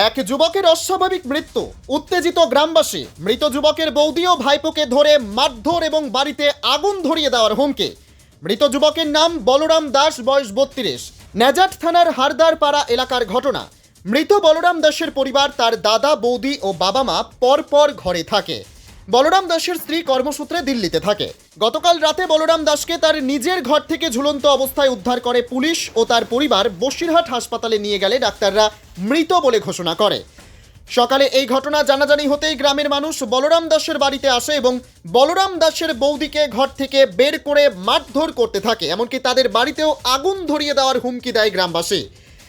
এক যুবকের অস্বাভাবিক মৃত্যু, উত্তেজিত গ্রামবাসী। মৃত যুবকের বৌদি ও ভাইপোকে ধরে মারধর এবং বাড়িতে আগুন ধরিয়ে দেওয়ার হুমকি। মৃত যুবকের নাম বলরাম দাস, বয়স 32। নেজাট থানার হারদারপাড়া এলাকার ঘটনা। মৃত বলরাম দাসের পরিবার, তার দাদা, বৌদি ও বাবা মা পরপর ঘরে থাকে। বলরাম দাসের স্ত্রী কর্মসূত্রে দিল্লিতে থাকে। গতকাল রাতে বলরাম দাসকে তার নিজের ঘর থেকে ঝুলন্ত অবস্থায় উদ্ধার করে পুলিশ ও তার পরিবার বসিরহাট হাসপাতালে নিয়ে গেলে ডাক্তাররা মৃত বলে ঘোষণা করে। সকালে এই ঘটনা জানাজানি হতেই গ্রামের মানুষ বলরাম দাসের বাড়িতে আসে এবং বলরাম দাসের বৌদিকে ঘর থেকে বের করে মারধর করতে থাকে, এমনকি তাদের বাড়িতেও আগুন ধরিয়ে দেওয়ার হুমকি দেয় গ্রামবাসী।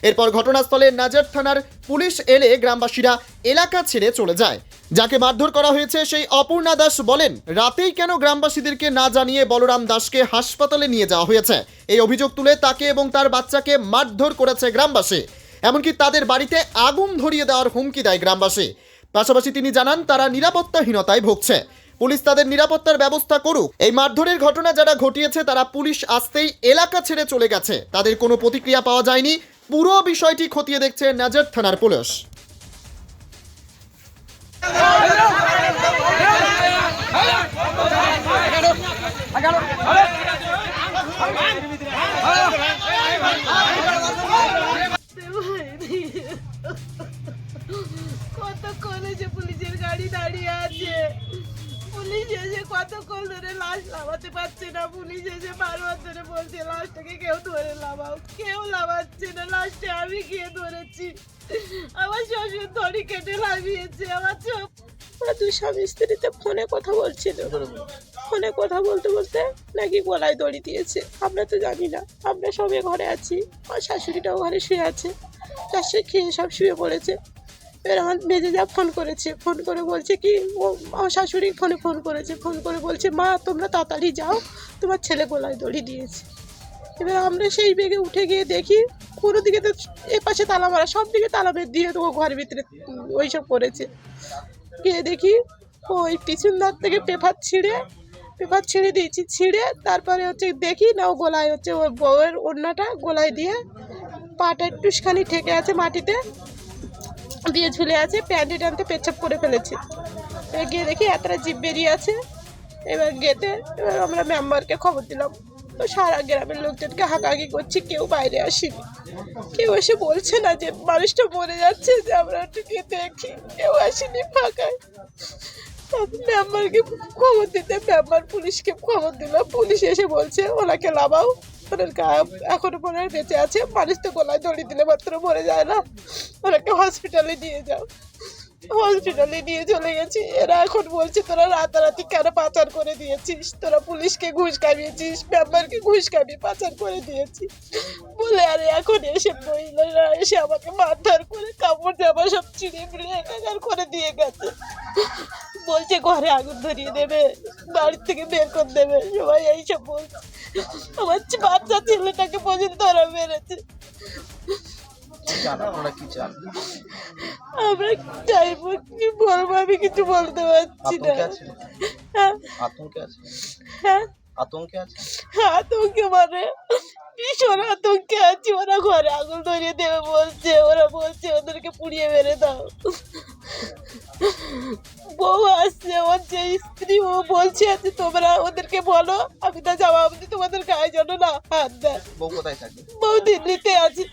এরপর ঘটনাস্থলে নাজার থানার পুলিশ এলে গ্রামবাসীরা এলাকা ছেড়ে চলে যায়। যাকে মারধর করা হয়েছে সেই অপূর্ণা দাস বলেন, রাতেই কেন গ্রামবাসীদেরকে না জানিয়ে বলরাম দাসকে হাসপাতালে নিয়ে যাওয়া হয়েছে। এই অভিযোগ তুলে তাকে এবং তার বাচ্চাকে মারধর করেছে গ্রামবাসী, এমনকি তাদের বাড়িতে আগুন ধরিয়ে দেওয়ার হুমকি দেয় গ্রামবাসী। পাশাপাশি তিনি জানান, তারা নিরাপত্তাহীনতায় ভুগছে, পুলিশ তাদের নিরাপত্তার ব্যবস্থা করুক। এই মারধরের ঘটনা যারা ঘটিয়েছে তারা পুলিশ আসতেই এলাকা ছেড়ে চলে গেছে, তাদের কোনো প্রতিক্রিয়া পাওয়া যায়নি। পুরো বিষয়টি খতিয়ে দেখছে নাজার থানার পুলিশ। কতক্ষণ এসে পুলিশের গাড়ি দাঁড়িয়ে আছে, পুলিশ এসে কতক্ষণ ধরে লাশ লাভাতে পারছে না। পুলিশ এসে বারবার ধরে বলছে লাশটাকে কেউ ধরে লাভাও, কেউ লাভাচ্ছে না। লাশটা আমি গিয়ে ধরেছি, আমার শ্বশুর দড়ি কেটে লাভিয়েছে। আমার চোখ দুই স্বামী স্ত্রীতে ফোনে কথা বলছিল, ফোনে কথা বলতে বলতে নাকি গলায় দড়ি দিয়েছে। আমরা তো জানি না, আমরা সবাই ঘরে আছি, আমার শাশুড়িটাও ঘরে শুয়ে আছে, তার সে খেয়ে সব শুয়ে পড়েছে। এবার আমার মেজে যা ফোন করেছে, ফোন করে বলছে কি, ও আমার শাশুড়ি ফোনে ফোন করেছে, ফোন করে বলছে মা তোমরা তাড়াতাড়ি যাও, তোমার ছেলে গলায় দড়ি দিয়েছে। এবার আমরা সেই বেগে উঠে গিয়ে দেখি, কোনো দিকে তো এ পাশে তালা মারা, সব দিকে তালা বের দিয়ে তো ও ঘরের ভিতরে ওইসব করেছে। গিয়ে দেখি ওই পিছন ধার থেকে পেপার ছিঁড়ে দিয়েছি, ছিঁড়ে তারপরে হচ্ছে দেখি না ও গলায় হচ্ছে ওর বউয়ের ওড়নাটা গলায় দিয়ে পাটা একটুখানি ঠেকে আছে মাটিতে দিয়ে ঝুলে আছে, প্যান্টে টানতে পেচ্ছাপ করে ফেলেছে। গিয়ে দেখি এতটা জিভ বেরিয়ে আছে। এবার আমরা মেম্বারকে খবর দিলাম, তো সারা গ্রামের লোকজনকে হাঁকাহাঁকি করছি, কেউ বাইরে আসেনি, কেউ এসে বলছে না যে মানুষটা মরে যাচ্ছে, যে আমরা একটু গিয়ে দেখি, কেউ আসেনি ফাঁকায়। মেম্বারকে খবর দিতে মেম্বার পুলিশকে খবর দিলাম, পুলিশ এসে বলছে ওনাকে লাভাও, ওনার গায়ে এখনো মনে বেঁচে আছে, মানুষ তো গলায় দড়ি দিলে মাত্র মরে যায় না, ওনাকে হসপিটালে নিয়ে যাও। হসপিটালে নিয়ে চলে গেছি। এরা এখন বলছে তোরা রাতারাতি কেন পাচার করে দিয়েছিস, তোরা পুলিশকে ঘুষ খাইয়েছিস, মেম্বারকে ঘুষ খাইয়ে পাচার করে দিয়েছিস বলে। আরে এখন এসে মহিলারা এসে আমাকে মারধর করে কাপড় জামা সব ছিঁড়ে ফিরে একাকার করে দিয়ে গেছে। বলছে ঘরে আগুন ধরিয়ে দেবে, বাড়ি থেকে বের করে দেবে, সবাই এইসব বলছে। আমার বাচ্চা ছেলেটাকে পর্যন্ত ওরা মেরেছে। আমরা চাইবো, কি বলবো আমি কিছু বলতে পারছি না। আতঙ্কে মানে ভীষণ আতঙ্কে আছি। ওরা ঘরে আগুন ধরিয়ে দেবে বলছে, ওরা বলছে ওদেরকে পুড়িয়ে মেরে দাও। বউ আসছে, ওর যে স্ত্রী, ও বলছে যে তোমরা ওদেরকে বলো আমি তা যাওয়া অবধি তোমাদের গায়ে যেন না হাত দেয়। বউ দিল্লিতে আছে,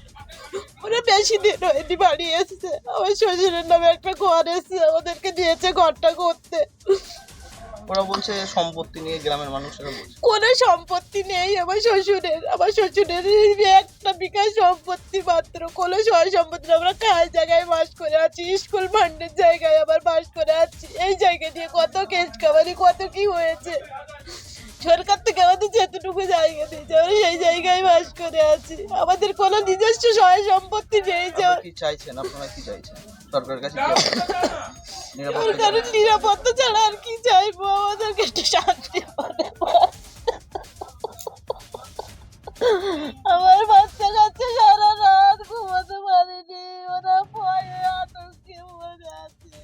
ওরা বেশি দিন হয়নি, বাড়ি এসেছে। আমার শ্বশুরের নামে একটা ঘর এসেছে, ওদেরকে দিয়েছে ঘরটা করতে। ওরা বলছে সম্পত্তি নিয়ে গ্রামের মানুষেরা বলছে কোনো সম্পত্তি নেই আমার শ্বশুরের একটা বিঘা সম্পত্তি মাত্র, কোনো সয় সম্পত্তি। আমরা খায় জায়গায় বাস করে আছি, স্কুল ফান্ডের জায়গায় আবার বাস করে আছি। এই জায়গা নিয়ে কত কেস কামারি, কত কি হয়েছে। সরকার থেকে আমাদের যেতটুকু জায়গা দিয়েছে, আমরা সেই জায়গায় বাস করে আছি। আমাদের কোনো নিজস্ব সয় সম্পত্তি নেই। কি চাইছেন আপনারা, কি চাইছেন সরকারের কাছে? সরকারের নিরাপত্তা ছাড়া আর কি চাইবো, আমাদেরকে একটু শান্তি। আমার বাচ্চা কাচ্চা সারা রাত ঘুমাতে পারিনি, ওরা ভয়ে আতঙ্কে মরে আছে।